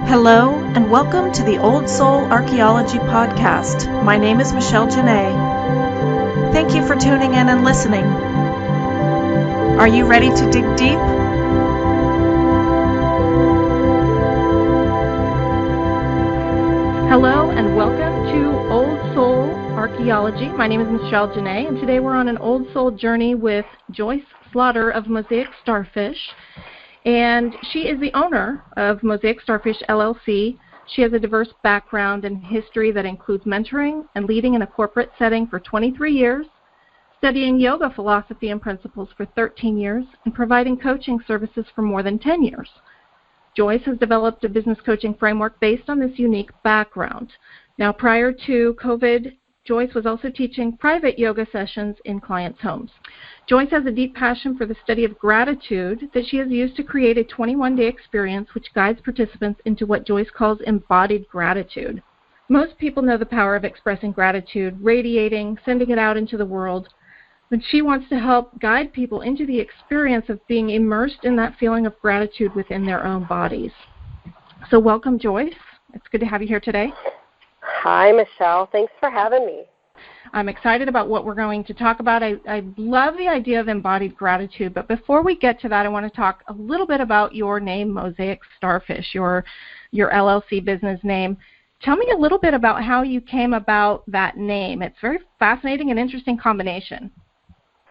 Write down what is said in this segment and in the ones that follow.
Hello, and welcome to the Old Soul Archaeology Podcast. My name is Michelle Janae. Thank you for tuning in and listening. Are you ready to dig deep? Hello, and welcome to Old Soul Archaeology. My name is Michelle Janae, and today we're on an Old Soul journey with Joyce Slaughter of Mosaic Starfish. And she is the owner of Mosaic Starfish, LLC. She has a diverse background and history that includes mentoring and leading in a corporate setting for 23 years, studying yoga philosophy and principles for 13 years, and providing coaching services for more than 10 years. Joyce has developed a business coaching framework based on this unique background. Now, prior to COVID, Joyce was also teaching private yoga sessions in clients' homes. Joyce has a deep passion for the study of gratitude that she has used to create a 21-day experience which guides participants into what Joyce calls embodied gratitude. Most people know the power of expressing gratitude, radiating, sending it out into the world, but she wants to help guide people into the experience of being immersed in that feeling of gratitude within their own bodies. So welcome, Joyce. It's good to have you here today. Hi, Michelle. Thanks for having me. I'm excited about what we're going to talk about. I love the idea of embodied gratitude, but before we get to that, I want to talk a little bit about your name, Mosaic Starfish, your LLC business name. Tell me a little bit about how you came about that name. It's a very fascinating and interesting combination.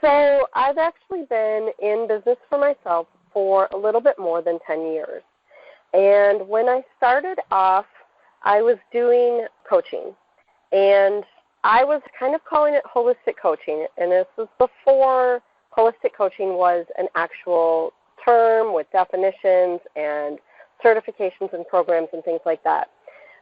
So I've actually been in business for myself for a little bit more than 10 years. And when I started off, I was doing coaching. And I was kind of calling it holistic coaching, and this was before holistic coaching was an actual term with definitions and certifications and programs and things like that.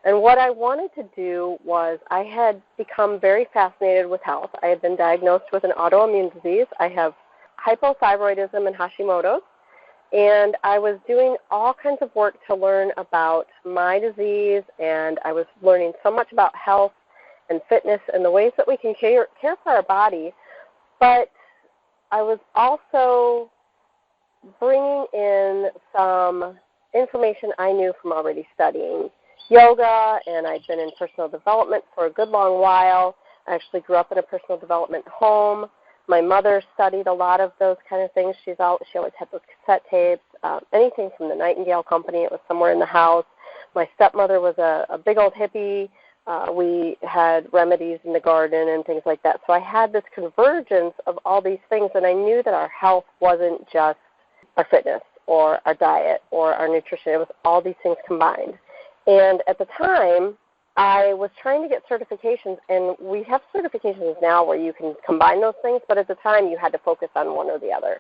And what I wanted to do was I had become very fascinated with health. I had been diagnosed with an autoimmune disease. I have hypothyroidism and Hashimoto's, and I was doing all kinds of work to learn about my disease, and I was learning so much about health and fitness and the ways that we can care for our body, but I was also bringing in some information I knew from already studying yoga, and I'd been in personal development for a good long while. I actually grew up in a personal development home. My mother studied a lot of those kind of things. She always had those cassette tapes, anything from the Nightingale Company. It was somewhere in the house. My stepmother was a big old hippie. We had remedies in the garden and things like that. So I had this convergence of all these things, and I knew that our health wasn't just our fitness or our diet or our nutrition. It was all these things combined. And at the time, I was trying to get certifications, and we have certifications now where you can combine those things, but at the time you had to focus on one or the other.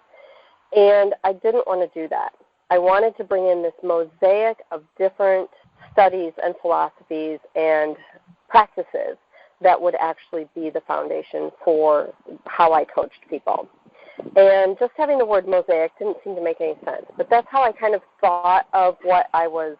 And I didn't want to do that. I wanted to bring in this mosaic of different studies and philosophies and practices that would actually be the foundation for how I coached people. And just having the word mosaic didn't seem to make any sense. But that's how I kind of thought of what I was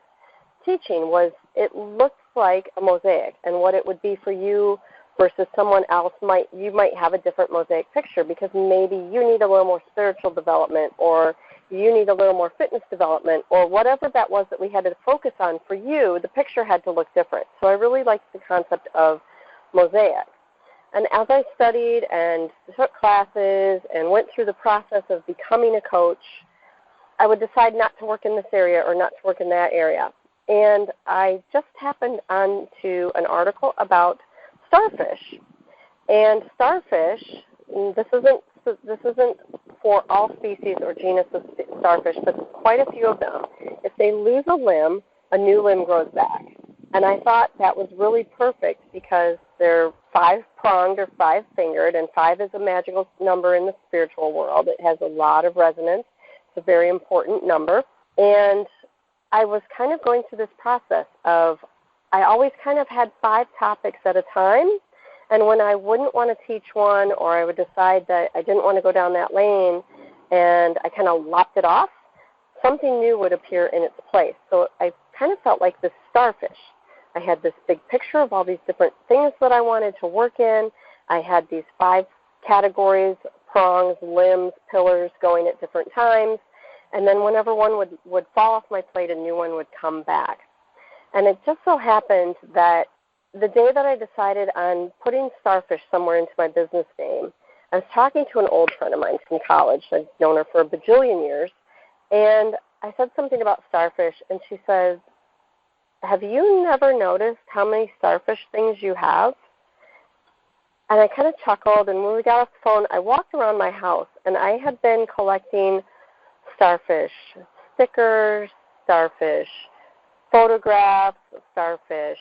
teaching, was it looks like a mosaic, and what it would be for you versus someone else, you might have a different mosaic picture, because maybe you need a little more spiritual development, or you need a little more fitness development, or whatever that was that we had to focus on. For you, the picture had to look different. So I really liked the concept of mosaic. And as I studied and took classes and went through the process of becoming a coach, I would decide not to work in this area or not to work in that area. And I just happened onto an article about starfish. And starfish, this isn't for all species or genus of starfish, but quite a few of them. If they lose a limb, a new limb grows back. And I thought that was really perfect, because they're five-pronged or five-fingered, and 5 is a magical number in the spiritual world. It has a lot of resonance. It's a very important number. And I was kind of going through this process of, I always kind of had 5 topics at a time, and when I wouldn't want to teach one, or I would decide that I didn't want to go down that lane, and I kind of lopped it off, something new would appear in its place. So I kind of felt like this starfish. I had this big picture of all these different things that I wanted to work in. I had these 5 categories, prongs, limbs, pillars going at different times. And then whenever one would fall off my plate, a new one would come back. And it just so happened that the day that I decided on putting Starfish somewhere into my business name, I was talking to an old friend of mine from college. I'd known her for a bajillion years. And I said something about Starfish, and she said, have you never noticed how many Starfish things you have? And I kind of chuckled, and when we got off the phone, I walked around my house, and I had been collecting Starfish stickers, Starfish photographs of Starfish,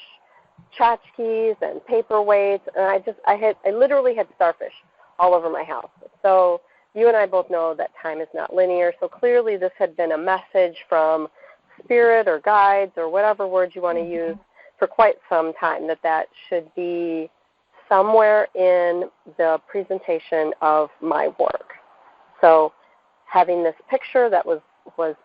tchotchkes and paperweights, and I literally had Starfish all over my house. So you and I both know that time is not linear, so clearly this had been a message from spirit or guides or whatever words you want to use for quite some time, that should be somewhere in the presentation of my work. So having this picture that was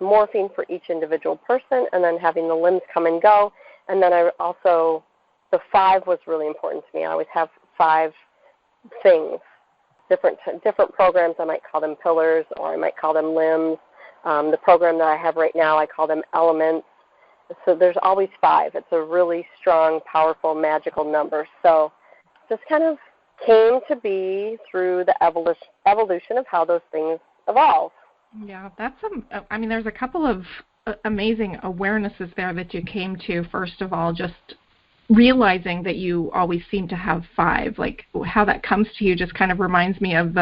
morphing for each individual person, and then having the limbs come and go. And then the 5 was really important to me. I always have 5 things, different programs. I might call them pillars, or I might call them limbs. The program that I have right now, I call them elements. So there's always 5. It's a really strong, powerful, magical number. So just kind of came to be through the evolution of how those things evolve. Yeah, there's a couple of amazing awarenesses there that you came to. First of all, just realizing that you always seem to have 5, like how that comes to you just kind of reminds me of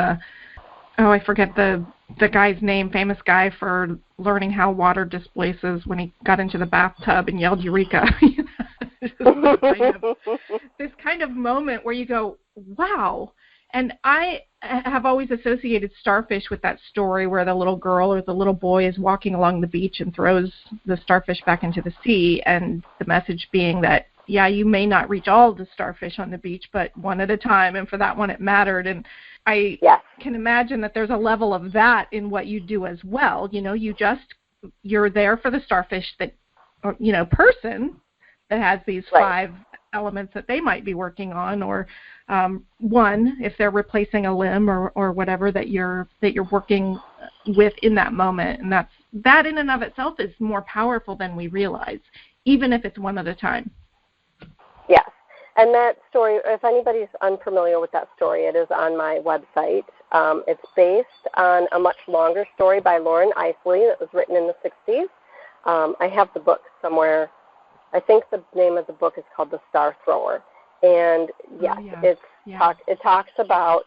I forget the guy's name, famous guy for learning how water displaces when he got into the bathtub and yelled Eureka. This kind of moment where you go, wow. And I have always associated Starfish with that story where the little girl or the little boy is walking along the beach and throws the starfish back into the sea, and the message being that, yeah, you may not reach all the starfish on the beach, but one at a time, and for that one it mattered. And I can imagine that there's a level of that in what you do as well. You know, you're there for the starfish that, person that has these 5 elements that they might be working on, or one, if they're replacing a limb or whatever that you're working with in that moment. And that in and of itself is more powerful than we realize, even if it's one at a time. Yes. And that story, if anybody's unfamiliar with that story, it is on my website. It's based on a much longer story by Lauren Isley that was written in the 60s. I have the book somewhere. I think the name of the book is called The Star Thrower. And it talks about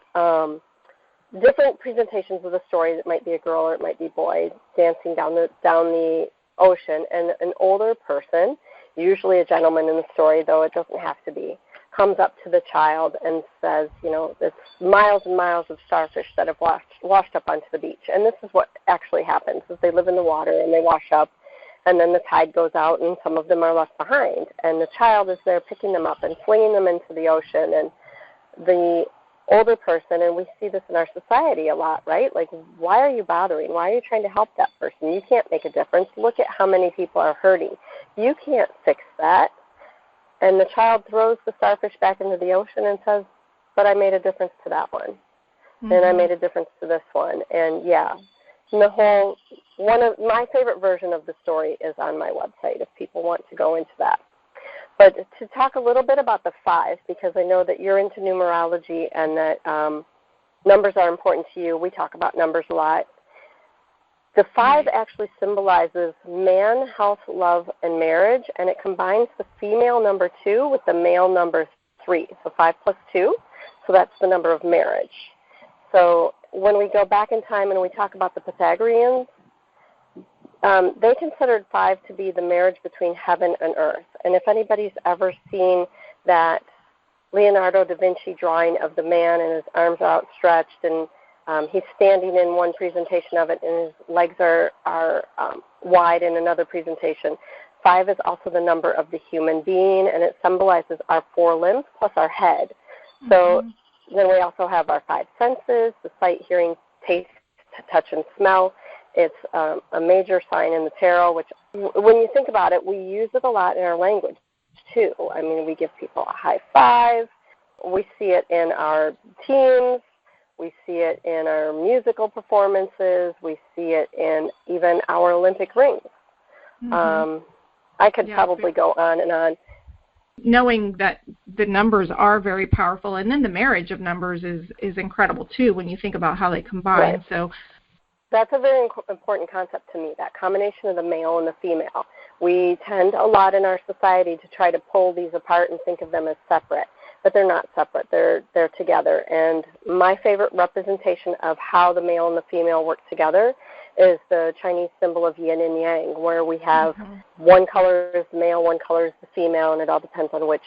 different presentations of the story. It might be a girl or it might be a boy dancing down the ocean, and an older person, usually a gentleman in the story, though it doesn't have to be, comes up to the child and says, it's miles and miles of starfish that have washed up onto the beach. And this is what actually happens, is they live in the water and they wash up, and then the tide goes out and some of them are left behind. And the child is there picking them up and flinging them into the ocean. And the older person, and we see this in our society a lot, right? Like, why are you bothering? Why are you trying to help that person? You can't make a difference. Look at how many people are hurting. You can't fix that. And the child throws the starfish back into the ocean and says, but I made a difference to that one. Mm-hmm. And I made a difference to this one. And one of my favorite version of the story is on my website if people want to go into that. But to talk a little bit about the 5, because I know that you're into numerology and that numbers are important to you. We talk about numbers a lot. The 5 actually symbolizes man, health, love, and marriage, and it combines the female number 2 with the male number 3. So 5 plus 2, so that's the number of marriage. So when we go back in time and we talk about the Pythagoreans, they considered 5 to be the marriage between heaven and earth. And if anybody's ever seen that Leonardo da Vinci drawing of the man and his arms are outstretched and he's standing in one presentation of it and his legs are wide in another presentation, 5 is also the number of the human being, and it symbolizes our 4 limbs plus our head. Mm-hmm. So then we also have our 5 senses, the sight, hearing, taste, touch, and smell. It's a major sign in the tarot, which when you think about it, we use it a lot in our language, too. I mean, we give people a high five. We see it in our teams. We see it in our musical performances. We see it in even our Olympic rings. Mm-hmm. I could probably go on and on. Knowing that the numbers are very powerful, and then the marriage of numbers is incredible too when you think about how they combine. Right. So that's a very important concept to me, that combination of the male and the female. We tend a lot in our society to try to pull these apart and think of them as separate, but they're not separate. They're together. And my favorite representation of how the male and the female work together is the Chinese symbol of yin and yang, where we have one color is the male, one color is the female, and it all depends on which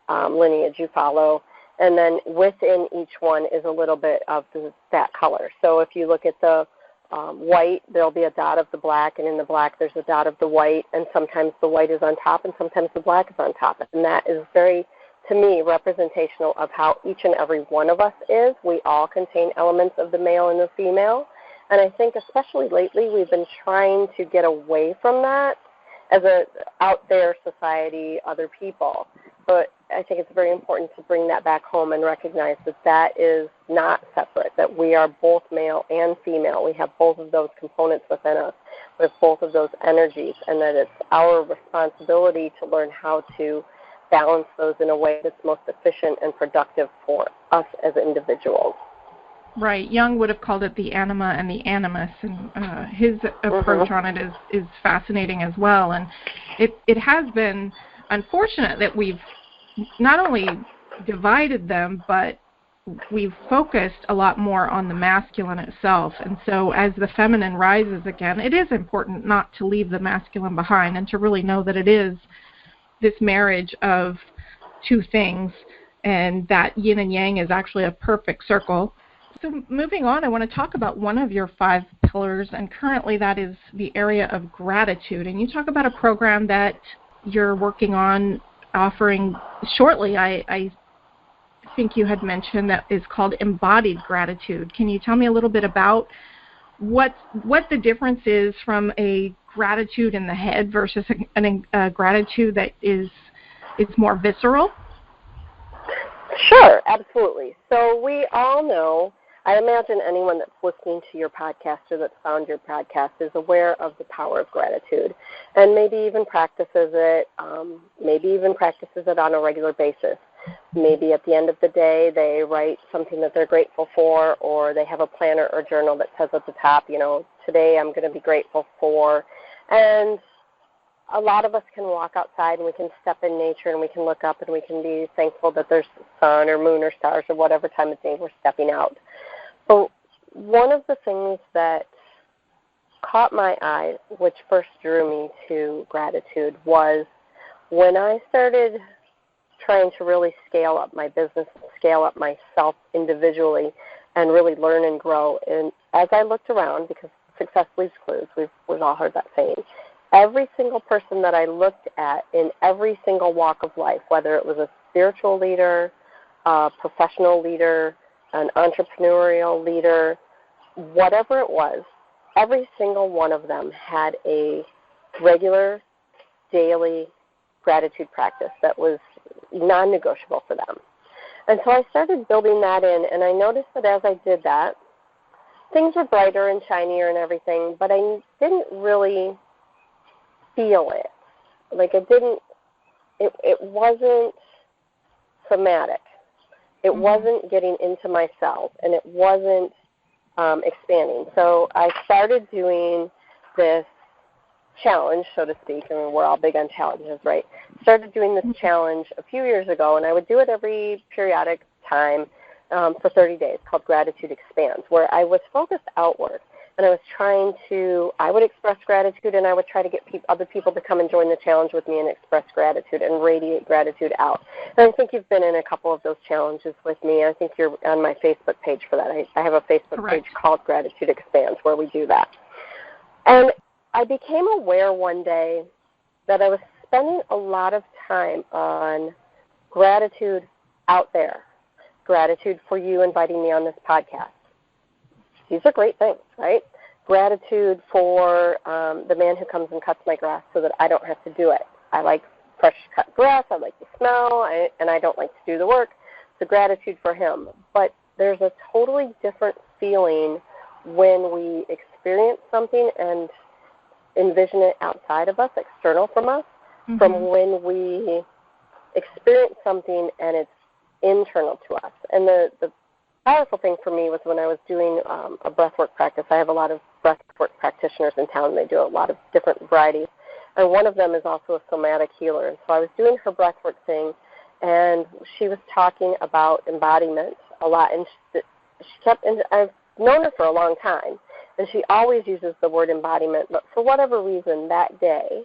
lineage you follow. And then within each one is a little bit of that color. So if you look at the white, there'll be a dot of the black, and in the black there's a dot of the white, and sometimes the white is on top and sometimes the black is on top. And that is very, to me, representational of how each and every one of us is. We all contain elements of the male and the female. And I think especially lately we've been trying to get away from that as a out there society, other people. But I think it's very important to bring that back home and recognize that that is not separate, that we are both male and female. We have both of those components within us, with both of those energies, and that it's our responsibility to learn how to balance those in a way that's most efficient and productive for us as individuals. Right. Jung would have called it the anima and the animus, and his approach on it is fascinating as well. And it has been unfortunate that we've not only divided them, but we've focused a lot more on the masculine itself. And so as the feminine rises again, it is important not to leave the masculine behind and to really know that it is this marriage of two things, and that yin and yang is actually a perfect circle. So moving on, I want to talk about one of your 5 pillars, and currently that is the area of gratitude. And you talk about a program that you're working on offering shortly. I think you had mentioned that is called embodied gratitude. Can you tell me a little bit about what the difference is from a gratitude in the head versus a gratitude that is more visceral? Sure, absolutely. So we all know, I imagine anyone that's listening to your podcast or that's found your podcast is aware of the power of gratitude, and maybe even practices it on a regular basis. Maybe at the end of the day they write something that they're grateful for, or they have a planner or journal that says at the top, today I'm going to be grateful for. And a lot of us can walk outside and we can step in nature and we can look up and we can be thankful that there's sun or moon or stars or whatever time of day we're stepping out. But one of the things that caught my eye, which first drew me to gratitude, was when I started trying to really scale up my business, scale up myself individually, and really learn and grow. And as I looked around, because success leaves clues, we've all heard that saying, every single person that I looked at in every single walk of life, whether it was a spiritual leader, a professional leader, an entrepreneurial leader, whatever it was, every single one of them had a regular, daily gratitude practice that was non-negotiable for them. And so I started building that in, and I noticed that as I did that, things were brighter and shinier and everything, but I didn't really feel it. Like it wasn't somatic. It wasn't getting into my cells, and it wasn't expanding. So I started doing this challenge, so to speak. I mean, we're all big on challenges, right? Started doing this challenge a few years ago, and I would do it every periodic time for 30 days, called Gratitude Expands, where I was focused outward. And I would express gratitude, and I would try to get other people to come and join the challenge with me and express gratitude and radiate gratitude out. And I think you've been in a couple of those challenges with me. I think you're on my Facebook page for that. I have a Facebook page called Gratitude Expands where we do that. And I became aware one day that I was spending a lot of time on gratitude out there, gratitude for you inviting me on this podcast. These are great things, right? Gratitude for the man who comes and cuts my grass so that I don't have to do it. I like fresh cut grass. I like the smell, and I don't like to do the work. So gratitude for him. But there's a totally different feeling when we experience something and envision it outside of us, external from us, from when we experience something and it's internal to us. And the powerful thing for me was when I was doing a breathwork practice. I have a lot of breathwork practitioners in town, and they do a lot of different varieties. And one of them is also a somatic healer. And so I was doing her breathwork thing, and she was talking about embodiment a lot. And she kept, and I've known her for a long time, and she always uses the word embodiment. But for whatever reason, that day,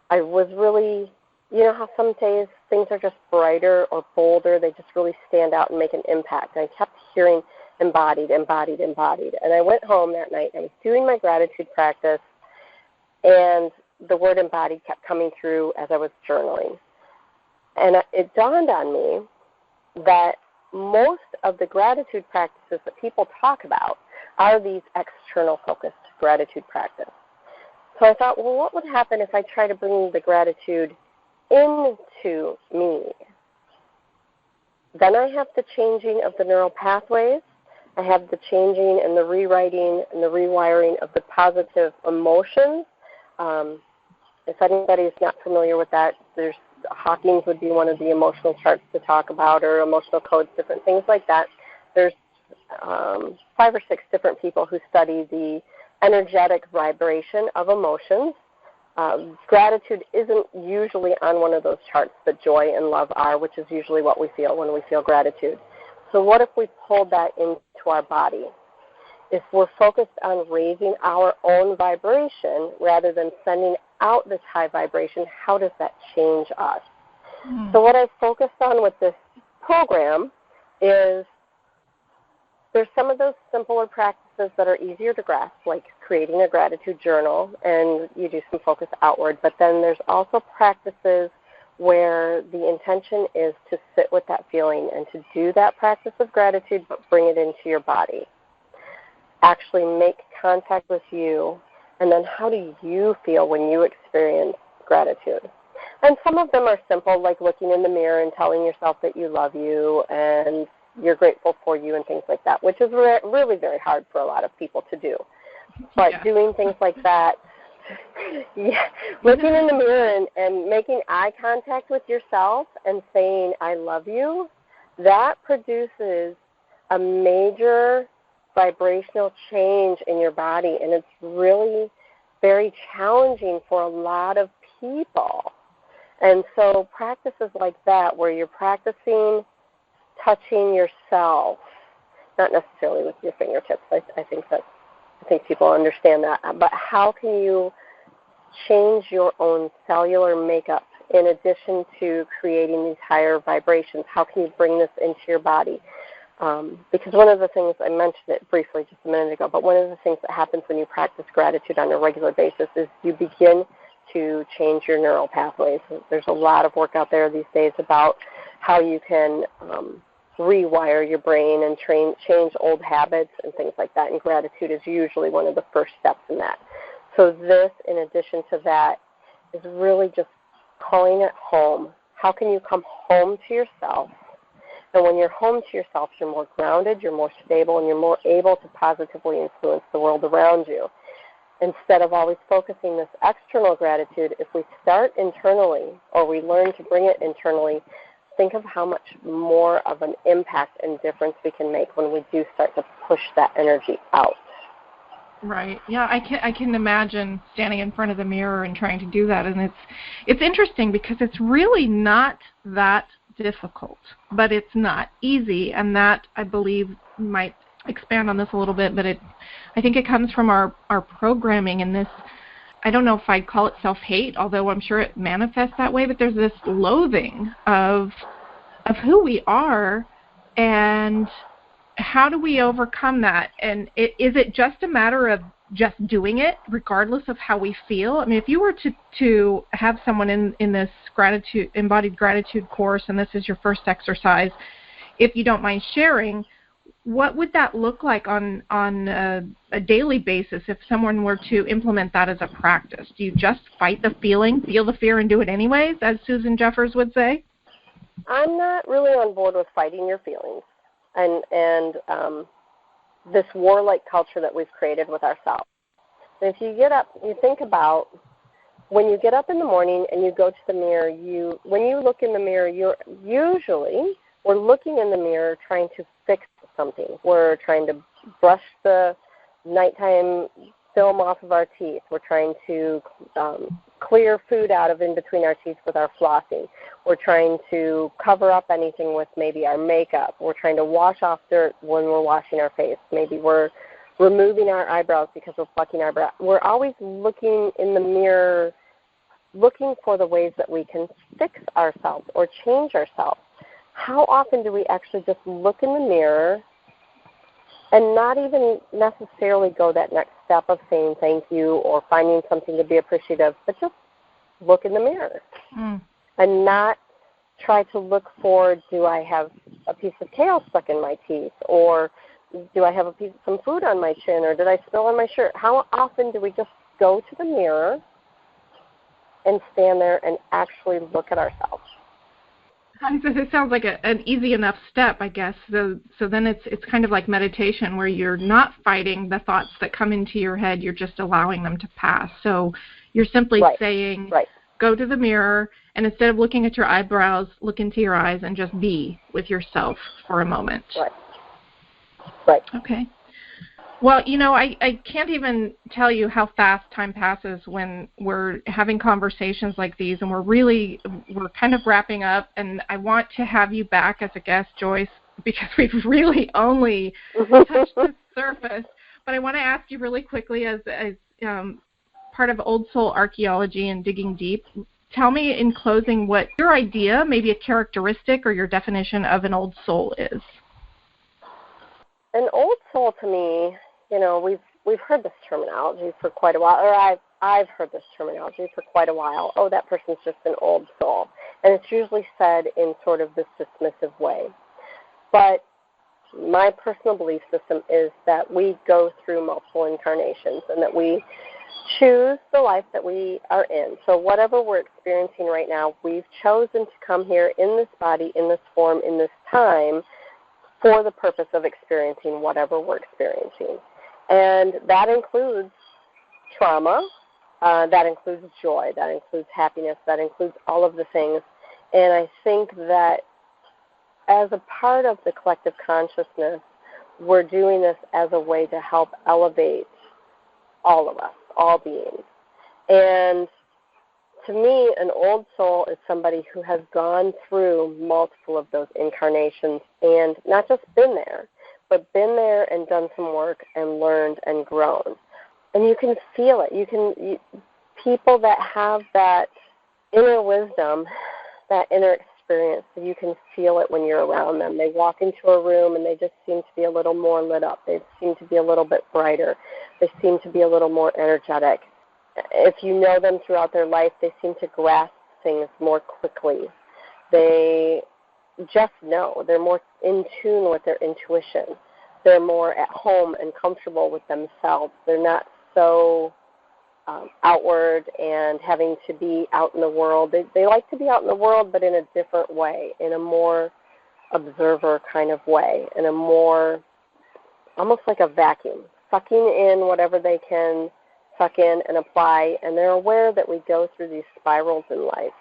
I was really, you know how some days things are just brighter or bolder, they just really stand out and make an impact. And I kept hearing embodied, embodied, embodied. And I went home that night, I was doing my gratitude practice, and the word embodied kept coming through as I was journaling. And it dawned on me that most of the gratitude practices that people talk about are these external focused gratitude practices. So I thought, well, what would happen if I try to bring the gratitude into me? Then I have the changing of the neural pathways. I have the changing and the rewriting and the rewiring of the positive emotions. If anybody is not familiar with that, there's Hawkins would be one of the emotional charts to talk about, or emotional codes, different things like that. There's 5 or 6 different people who study the energetic vibration of emotions. Gratitude isn't usually on one of those charts, but joy and love are, which is usually what we feel when we feel gratitude. So what if we pulled that into our body? If we're focused on raising our own vibration rather than sending out this high vibration, how does that change us? So what I focused on with this program is there's some of those simpler practices that are easier to grasp, like creating a gratitude journal, and you do some focus outward. But then there's also practices where the intention is to sit with that feeling and to do that practice of gratitude, but bring it into your body. Actually make contact with you, and then how do you feel when you experience gratitude? And some of them are simple, like looking in the mirror and telling yourself that you love you and you're grateful for you and things like that, which is really very hard for a lot of people to do. But doing things like that, looking in the mirror and making eye contact with yourself and saying, I love you, that produces a major vibrational change in your body, and it's really very challenging for a lot of people. And so practices like that, where you're practicing touching yourself, not necessarily with your fingertips, I think people understand that, but how can you change your own cellular makeup in addition to creating these higher vibrations? How can you bring this into your body? Because one of the things, I mentioned it briefly just a minute ago, but one of the things that happens when you practice gratitude on a regular basis is you begin to change your neural pathways. There's a lot of work out there these days about how you can rewire your brain and change old habits and things like that, and gratitude is usually one of the first steps in that. So this, in addition to that, is really just calling it home. How can you come home to yourself? And when you're home to yourself, you're more grounded, you're more stable, and you're more able to positively influence the world around you. Instead of always focusing this external gratitude, if we start internally, or we learn to bring it internally, think of how much more of an impact and difference we can make when we do start to push that energy out. Right. Yeah, I can imagine standing in front of the mirror and trying to do that, and it's interesting because it's really not that difficult, but it's not easy, and that, I believe, might expand on this a little bit, but I think it comes from our programming and this, I don't know if I'd call it self-hate, although I'm sure it manifests that way, but there's this loathing of who we are, and how do we overcome that? And is it just a matter of just doing it regardless of how we feel? I mean, if you were to have someone in this embodied gratitude course, and this is your first exercise, if you don't mind sharing, what would that look like on a daily basis if someone were to implement that as a practice? Do you just fight the feeling, feel the fear, and do it anyways, as Susan Jeffers would say? I'm not really on board with fighting your feelings and this warlike culture that we've created with ourselves. And if you get up, you think about when you get up in the morning and you go to the mirror, when you look in the mirror, we're looking in the mirror trying to fix something. We're trying to brush the nighttime film off of our teeth. We're trying to clear food out of in between our teeth with our flossing. We're trying to cover up anything with maybe our makeup. We're trying to wash off dirt when we're washing our face. Maybe we're removing our eyebrows because we're plucking our brow. We're always looking in the mirror, looking for the ways that we can fix ourselves or change ourselves. How often do we actually just look in the mirror and not even necessarily go that next step of saying thank you or finding something to be appreciative, but just look in the mirror and not try to look for, do I have a piece of kale stuck in my teeth, or do I have some food on my chin, or did I spill on my shirt? How often do we just go to the mirror and stand there and actually look at ourselves? It sounds like an easy enough step, I guess. So then it's kind of like meditation, where you're not fighting the thoughts that come into your head. You're just allowing them to pass. So you're simply saying, go to the mirror, and instead of looking at your eyebrows, look into your eyes and just be with yourself for a moment. Right. Okay. Well, I can't even tell you how fast time passes when we're having conversations like these, and we're kind of wrapping up, and I want to have you back as a guest, Joyce, because we've really only touched the surface. But I want to ask you really quickly, as part of Old Soul Archaeology and Digging Deep, tell me in closing what your idea, maybe a characteristic or your definition of an old soul is. An old soul, to me, we've heard this terminology for quite a while, or I've heard this terminology for quite a while. Oh, that person's just an old soul. And it's usually said in sort of this dismissive way. But my personal belief system is that we go through multiple incarnations and that we choose the life that we are in. So whatever we're experiencing right now, we've chosen to come here in this body, in this form, in this time, for the purpose of experiencing whatever we're experiencing. And that includes trauma, that includes joy, that includes happiness, that includes all of the things. And I think that as a part of the collective consciousness, we're doing this as a way to help elevate all of us, all beings. And to me, an old soul is somebody who has gone through multiple of those incarnations and not just been there, but been there and done some work and learned and grown. And you can feel it. People that have that inner wisdom, that inner experience, you can feel it when you're around them. They walk into a room and they just seem to be a little more lit up. They seem to be a little bit brighter. They seem to be a little more energetic. If you know them throughout their life, they seem to grasp things more quickly. They just know. They're more in tune with their intuition. They're more at home and comfortable with themselves. They're not so outward and having to be out in the world. They like to be out in the world, but in a different way, in a more observer kind of way, in a more, almost like a vacuum, sucking in whatever they can suck in and apply, and they're aware that we go through these spirals in life.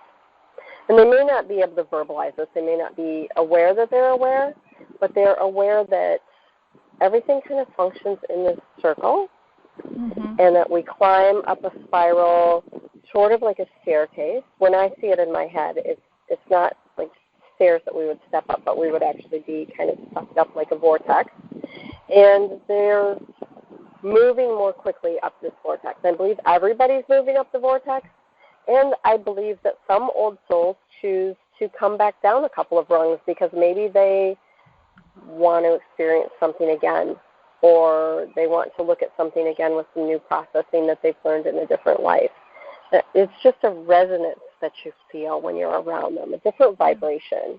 And they may not be able to verbalize this. They may not be aware that they're aware, but they're aware that everything kind of functions in this circle, and that we climb up a spiral sort of like a staircase. When I see it in my head, it's not like stairs that we would step up, but we would actually be kind of sucked up like a vortex. And they're moving more quickly up this vortex. I believe everybody's moving up the vortex, and I believe that some old souls choose to come back down a couple of rungs because maybe they want to experience something again, or they want to look at something again with some new processing that they've learned in a different life. It's just a resonance that you feel when you're around them, a different vibration.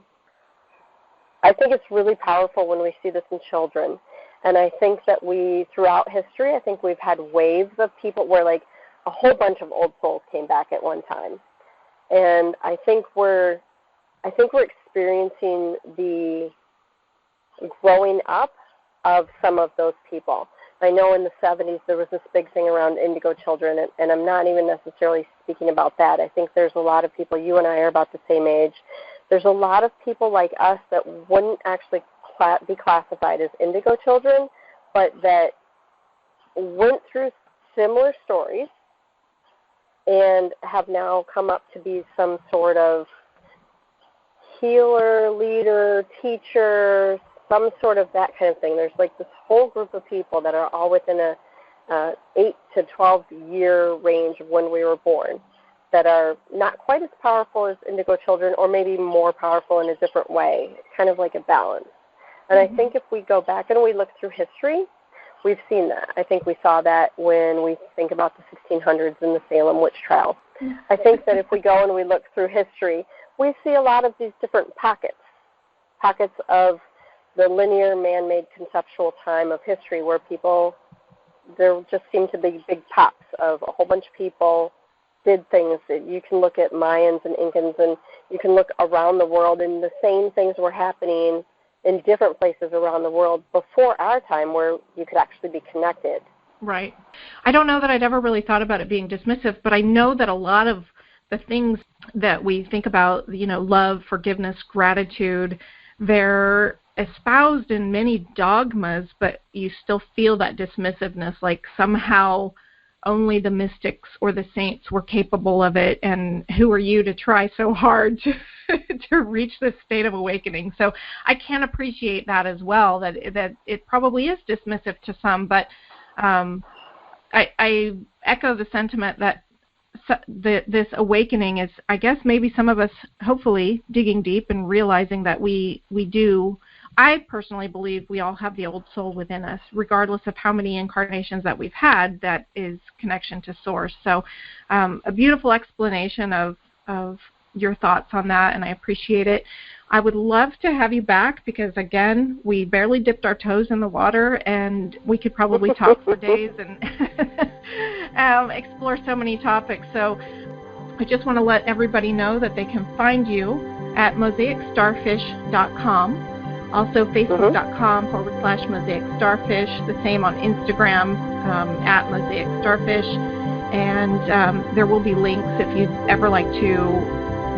I think it's really powerful when we see this in children. And I think that throughout history, I think we've had waves of people where like a whole bunch of old souls came back at one time. And I think we're experiencing the growing up of some of those people. I know in the 70s there was this big thing around indigo children, and I'm not even necessarily speaking about that. I think there's a lot of people, you and I are about the same age, there's a lot of people like us that wouldn't actually be classified as indigo children, but that went through similar stories and have now come up to be some sort of healer, leader, teacher, some sort of that kind of thing. There's like this whole group of people that are all within a 8 to 12 year range of when we were born that are not quite as powerful as indigo children, or maybe more powerful in a different way. It's kind of like a balance. And I think if we go back and we look through history, we've seen that. I think we saw that when we think about the 1600s and the Salem witch trials. I think that if we go and we look through history, we see a lot of these different pockets of the linear, man-made, conceptual time of history where people, there just seem to be big pops of a whole bunch of people did things. That you can look at Mayans and Incans, and you can look around the world, and the same things were happening in different places around the world before our time where you could actually be connected. Right. I don't know that I'd ever really thought about it being dismissive, but I know that a lot of the things that we think about, love, forgiveness, gratitude, they're espoused in many dogmas, but you still feel that dismissiveness, like somehow only the mystics or the saints were capable of it, and who are you to try so hard to reach this state of awakening? So I can appreciate that as well, that it probably is dismissive to some, but I echo the sentiment that this awakening is, I guess, maybe some of us hopefully digging deep and realizing that we do. I personally believe we all have the old soul within us, regardless of how many incarnations that we've had. That is connection to source. So a beautiful explanation of your thoughts on that, and I appreciate it. I would love to have you back because, again, we barely dipped our toes in the water, and we could probably talk for days and explore so many topics. So I just want to let everybody know that they can find you at mosaicstarfish.com. Also, facebook.com/mosaicstarfish, the same on Instagram at mosaicstarfish. And there will be links if you'd ever like to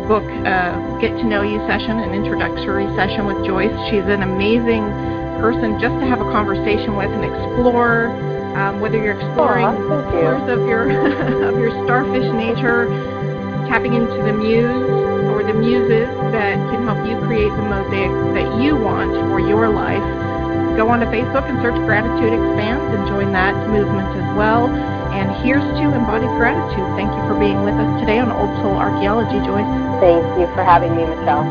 book a get-to-know-you session, an introductory session with Joyce. She's an amazing person just to have a conversation with and explore, whether you're exploring parts of your of your starfish nature, tapping into the muse or the muses that can help you create the mosaic that you want for your life. Go onto Facebook and search Gratitude Expands and join that movement as well. And here's to embodied gratitude. Thank you for being with us today on Old Soul Archaeology, Joyce. Thank you for having me, Michelle.